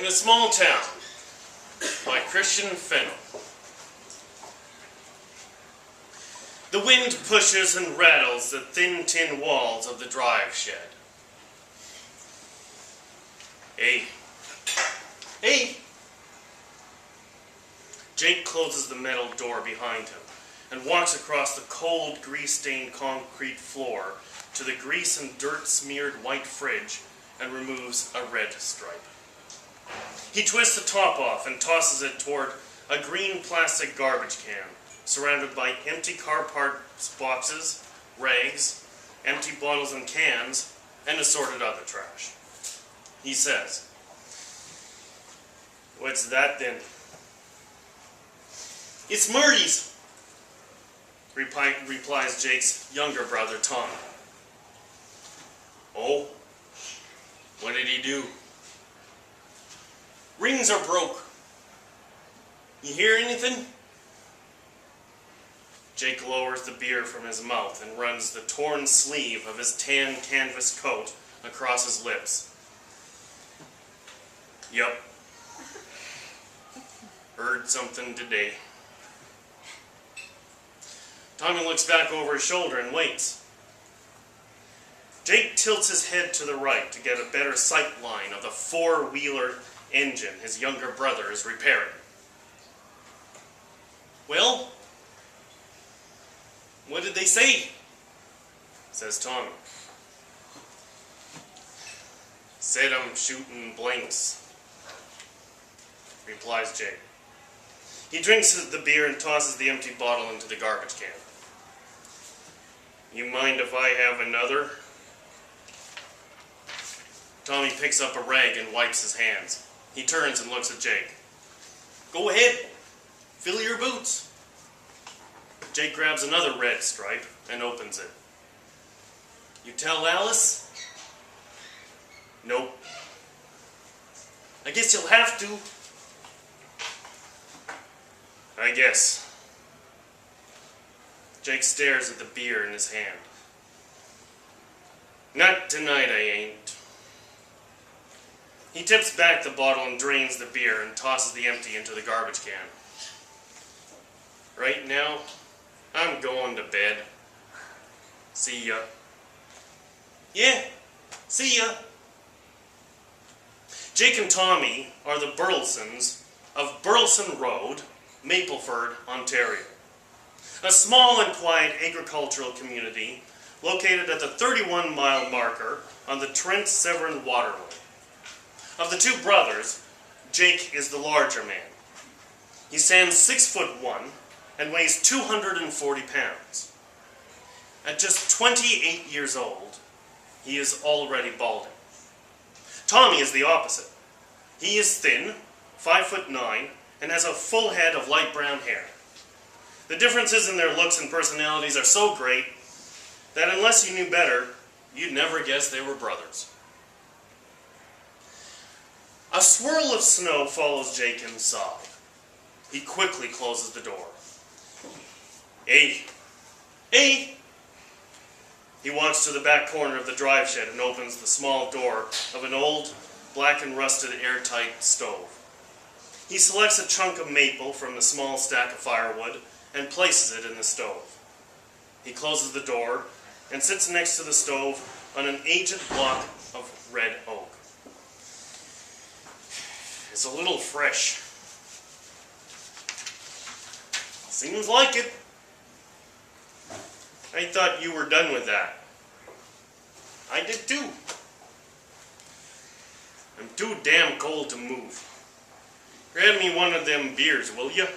In a Small Town by Christian Fennell. The wind pushes and rattles the thin tin walls of the drive shed. Hey! Jake closes the metal door behind him and walks across the cold, grease-stained concrete floor to the grease and dirt-smeared white fridge and removes a red stripe. He twists the top off and tosses it toward a green plastic garbage can, surrounded by empty car parts boxes, rags, empty bottles and cans, and assorted other trash. He says, "What's that then?" "It's Murray's," replies Jake's younger brother, Tom. "Oh? What did he do?" "Rings are broke. You hear anything?" Jake lowers the beer from his mouth and runs the torn sleeve of his tan canvas coat across his lips. "Yup. Heard something today." Tommy looks back over his shoulder and waits. Jake tilts his head to the right to get a better sight line of the four-wheeler engine his younger brother is repairing. "Well, what did they say?" says Tommy. "Said I'm shooting blanks," replies Jake. He drinks the beer and tosses the empty bottle into the garbage can. "You mind if I have another?" Tommy picks up a rag and wipes his hands. He turns and looks at Jake. "Go ahead. Fill your boots." Jake grabs another red stripe and opens it. "You tell Alice?" "Nope." "I guess you'll have to." "I guess." Jake stares at the beer in his hand. "Not tonight, I ain't." He tips back the bottle and drains the beer and tosses the empty into the garbage can. "Right now, I'm going to bed. See ya." "Yeah, see ya." Jake and Tommy are the Burlesons of Burleson Road, Mapleford, Ontario. A small and quiet agricultural community located at the 31-mile marker on the Trent-Severn waterway. Of the two brothers, Jake is the larger man. He stands 6'1" and weighs 240 pounds. At just 28 years old, he is already balding. Tommy is the opposite. He is thin, 5'9", and has a full head of light brown hair. The differences in their looks and personalities are so great that unless you knew better, you'd never guess they were brothers. A swirl of snow follows Jake inside. He quickly closes the door. Hey! He walks to the back corner of the drive shed and opens the small door of an old, black and rusted airtight stove. He selects a chunk of maple from the small stack of firewood and places it in the stove. He closes the door and sits next to the stove on an aged block of red oak. "It's a little fresh." "Seems like it." "I thought you were done with that." "I did too." "I'm too damn cold to move. Grab me one of them beers, will ya?"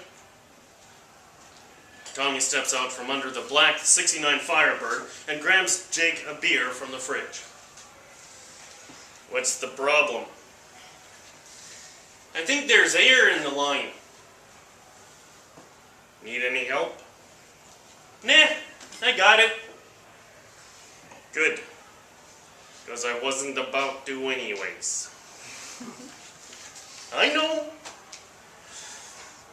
Tommy steps out from under the black 69 Firebird and grabs Jake a beer from the fridge. "What's the problem?" "I think there's air in the line." "Need any help?" "Nah, I got it." "Good, because I wasn't about to anyways." "I know."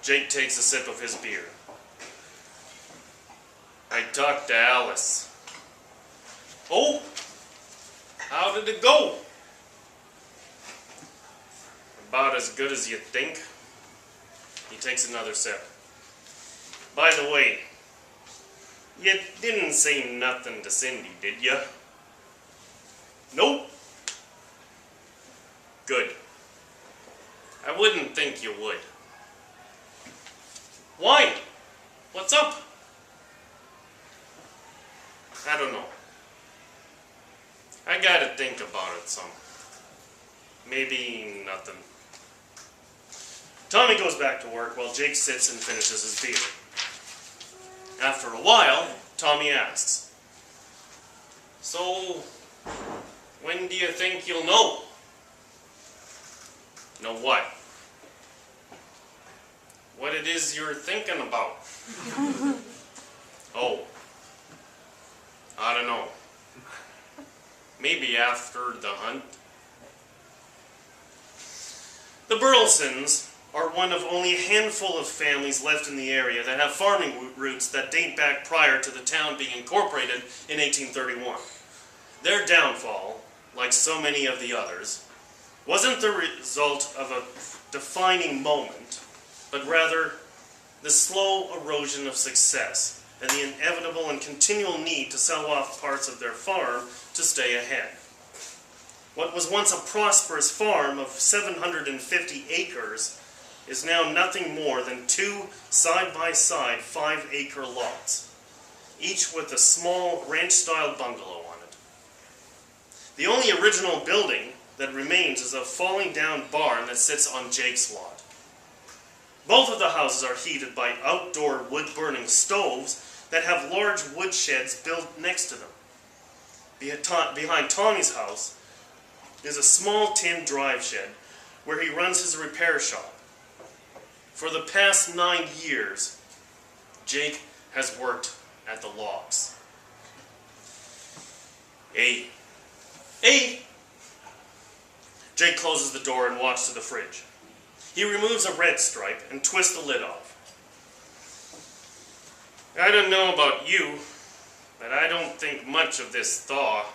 Jake takes a sip of his beer. "I talked to Alice." "Oh? How did it go?" About as good as you think. He takes another sip. By the way, you didn't say nothing to Cindy, did you? Nope. Good. I wouldn't think you would. Why? What's up? I don't know. I gotta think about it some. Maybe nothing. Tommy goes back to work while Jake sits and finishes his beer. After a while, Tommy asks, "So, when do you think you'll know?" "Know what?" "What it is you're thinking about." "Oh, I don't know. Maybe after the hunt." The Burlesons are one of only a handful of families left in the area that have farming roots that date back prior to the town being incorporated in 1831. Their downfall, like so many of the others, wasn't the result of a defining moment, but rather the slow erosion of success and the inevitable and continual need to sell off parts of their farm to stay ahead. What was once a prosperous farm of 750 acres is now nothing more than 2 side-by-side 5-acre lots, each with a small ranch-style bungalow on it. The only original building that remains is a falling-down barn that sits on Jake's lot. Both of the houses are heated by outdoor wood-burning stoves that have large wood sheds built next to them. Behind Tommy's house is a small tin drive shed where he runs his repair shop. For the past 9 years, Jake has worked at the logs. Hey. Jake closes the door and walks to the fridge. He removes a red stripe and twists the lid off. I don't know about you, but I don't think much of this thaw.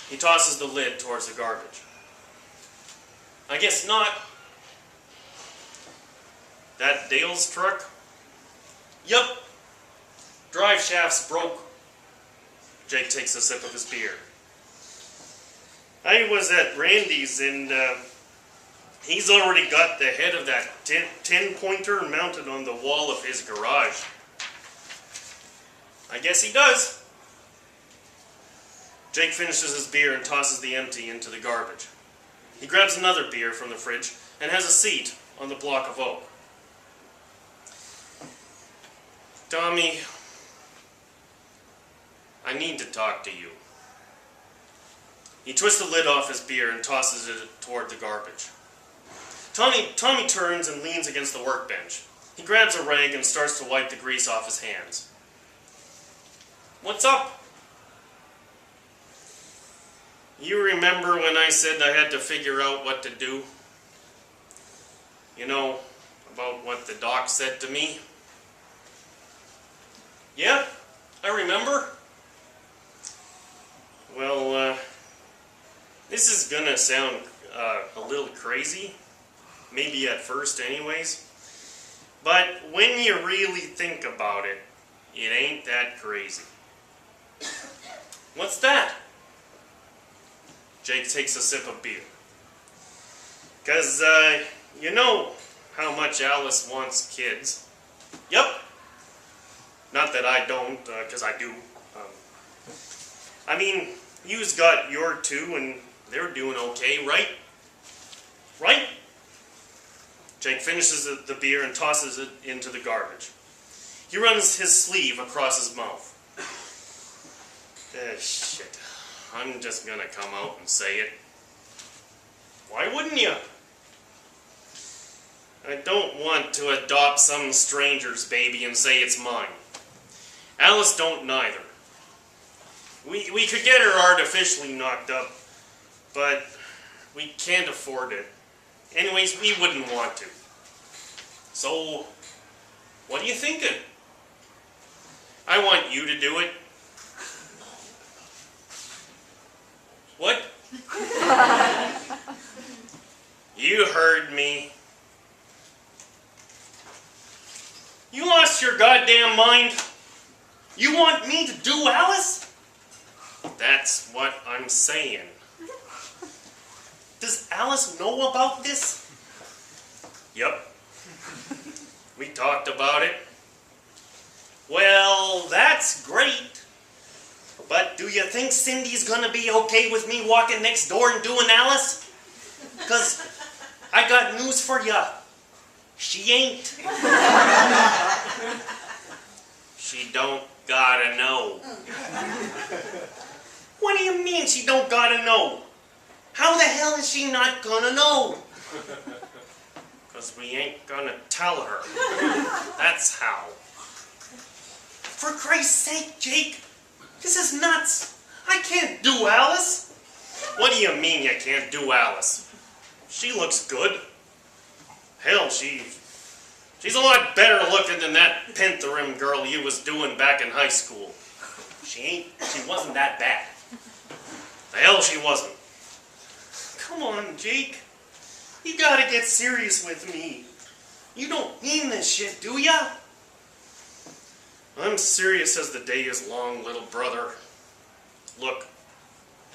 He tosses the lid towards the garbage. I guess not. That Dale's truck? Yup. Drive shaft's broke. Jake takes a sip of his beer. I was at Randy's and he's already got the head of that 10-pointer mounted on the wall of his garage. I guess he does. Jake finishes his beer and tosses the empty into the garbage. He grabs another beer from the fridge and has a seat on the block of oak. Tommy, I need to talk to you. He twists the lid off his beer and tosses it toward the garbage. Tommy turns and leans against the workbench. He grabs a rag and starts to wipe the grease off his hands. What's up? You remember when I said I had to figure out what to do? You know, about what the doc said to me? Yeah, I remember. Well, this is gonna sound a little crazy, maybe at first anyways, but when you really think about it, it ain't that crazy. What's that? Jake takes a sip of beer. 'Cause, you know how much Alice wants kids. Yup. Not that I don't, 'cause I do. I mean, you's got your 2 and they're doing okay, right? Right? Jake finishes the beer and tosses it into the garbage. He runs his sleeve across his mouth. Shit. I'm just gonna come out and say it. Why wouldn't you? I don't want to adopt some stranger's baby and say it's mine. Alice don't neither. We could get her artificially knocked up, but we can't afford it. Anyways, we wouldn't want to. So, what are you thinking? I want you to do it. What? You You heard me. You lost your goddamn mind? You want me to do Alice? That's what I'm saying. Does Alice know about this? Yep. We talked about it. Well, that's great. But do you think Cindy's gonna be okay with me walking next door and doing Alice? 'Cause I got news for ya. She ain't. She don't gotta know. What do you mean she don't gotta know? How the hell is she not gonna know? 'Cause we ain't gonna tell her. That's how. For Christ's sake, Jake, this is nuts. I can't do Alice. What do you mean you can't do Alice? She looks good. Hell, she's a lot better looking than that Pentherim girl you was doing back in high school. She wasn't that bad. The hell she wasn't. Come on, Jake. You gotta get serious with me. You don't mean this shit, do ya? I'm serious as the day is long, little brother. Look,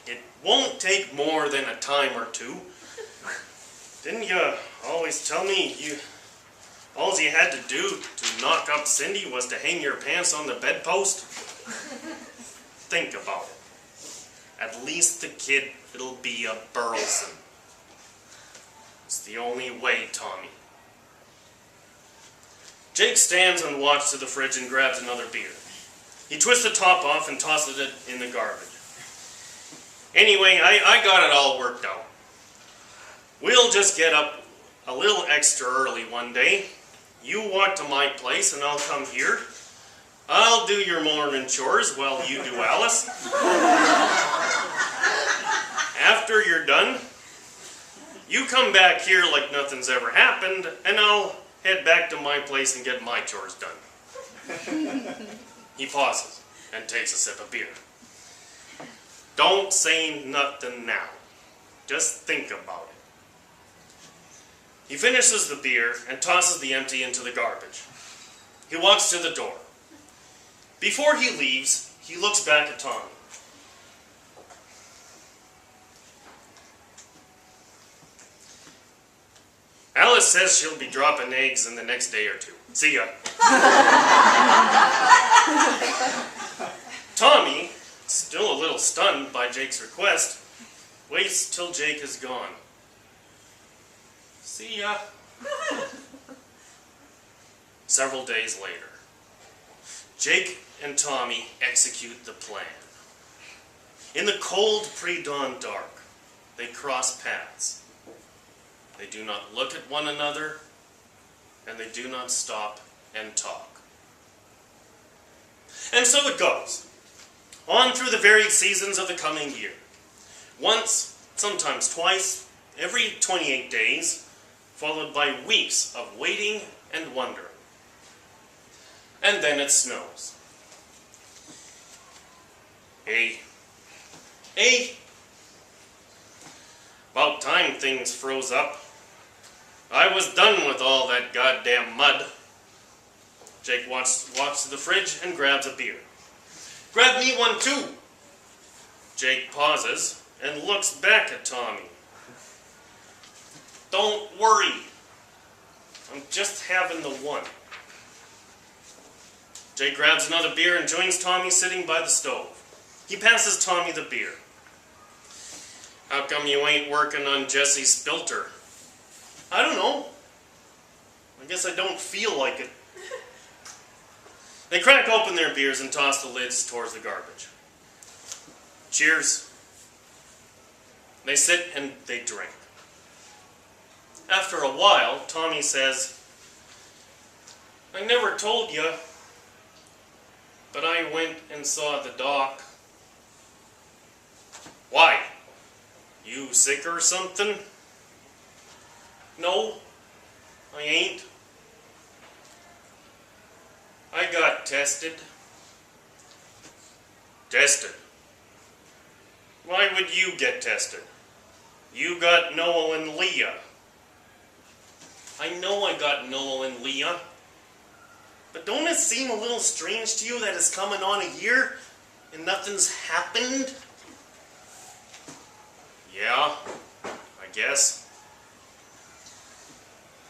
it won't take more than a time or two. Didn't you always tell me all you had to do to knock up Cindy was to hang your pants on the bedpost? Think about it. At least the kid, it'll be a Burleson. It's the only way, Tommy. Jake stands and walks to the fridge and grabs another beer. He twists the top off and tosses it in the garbage. Anyway, I got it all worked out. We'll just get up a little extra early one day. You walk to my place and I'll come here. I'll do your morning chores while you do Alice. After you're done, you come back here like nothing's ever happened, and I'll head back to my place and get my chores done. He pauses and takes a sip of beer. Don't say nothing now. Just think about it. He finishes the beer and tosses the empty into the garbage. He walks to the door. Before he leaves, he looks back at Tommy. Alice says she'll be dropping eggs in the next day or two. See ya. Tommy, still a little stunned by Jake's request, waits till Jake is gone. See ya. Several days later, Jake and Tommy execute the plan. In the cold pre-dawn dark, they cross paths. They do not look at one another, and they do not stop and talk. And so it goes, on through the varied seasons of the coming year. Once, sometimes twice, every 28 days, followed by weeks of waiting and wondering. And then it snows. Hey. About time things froze up. I was done with all that goddamn mud. Jake walks to the fridge and grabs a beer. Grab me one too. Jake pauses and looks back at Tommy. Don't worry. I'm just having the one. Jake grabs another beer and joins Tommy sitting by the stove. He passes Tommy the beer. How come you ain't working on Jesse's spilter? I don't know. I guess I don't feel like it. They crack open their beers and toss the lids towards the garbage. Cheers. They sit and they drink. After a while, Tommy says, I never told you, but I went and saw the doc. Why? You sick or something? No, I ain't. I got tested. Tested? Why would you get tested? You got Noel and Leah. I know I got Noel and Leah. But don't it seem a little strange to you that it's coming on a year and nothing's happened? Yeah, I guess.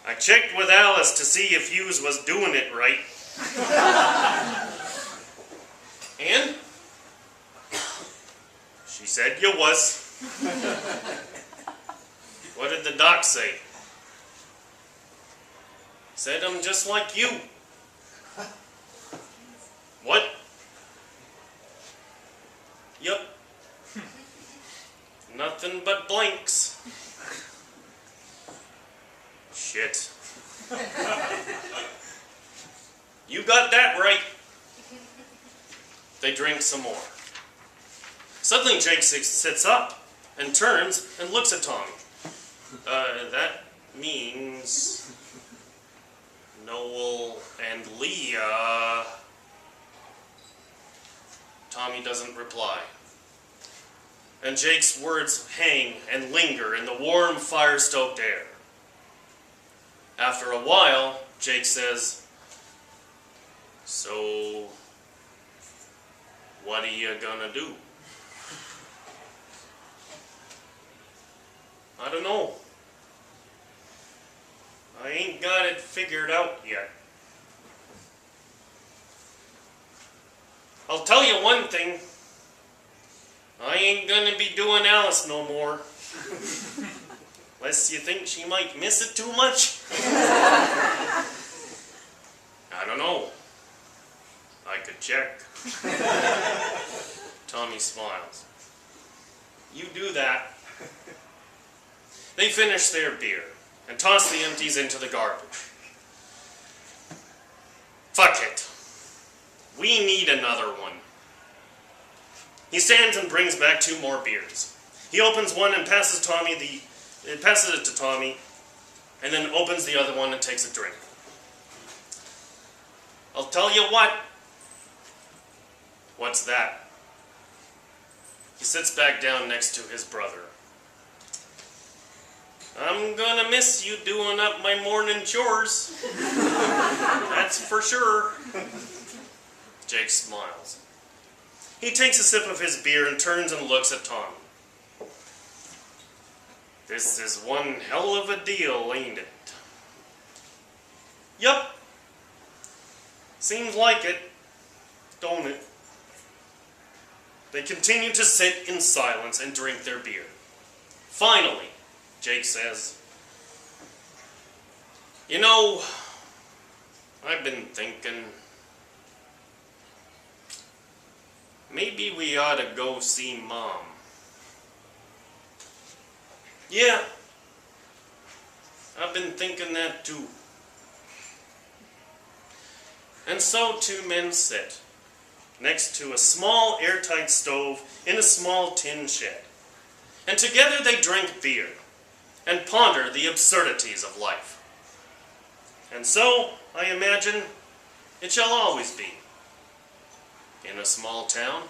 I checked with Alice to see if yous was doing it right. And? She said you was. What did the doc say? Said I'm just like you. What? Yup. Nothing but blanks. Shit. You got that right. They drink some more. Suddenly Jake sits up and turns and looks at Tommy. That means Noel and Leah. Tommy doesn't reply. And Jake's words hang and linger in the warm, fire-stoked air. After a while, Jake says, "So, what are you gonna do?" "I don't know. I ain't got it figured out yet. I'll tell you one thing. I ain't gonna be doing Alice no more. Unless you think she might miss it too much." "I don't know. I could check." Tommy smiles. "You do that." They finish their beer and toss the empties into the garbage. Fuck it. We need another one. He stands and brings back 2 more beers. He opens one and passes it to Tommy, and then opens the other one and takes a drink. "I'll tell you what." "What's that?" He sits back down next to his brother. "I'm gonna miss you doing up my morning chores. That's for sure." Jake smiles. He takes a sip of his beer and turns and looks at Tommy. "This is one hell of a deal, ain't it?" "Yup. Seems like it, don't it?" They continue to sit in silence and drink their beer. Finally, Jake says, "You know, I've been thinking, maybe we ought to go see Mom." "Yeah, I've been thinking that too." And so 2 men sit next to a small airtight stove in a small tin shed. And together they drink beer and ponder the absurdities of life. And so, I imagine, it shall always be in a small town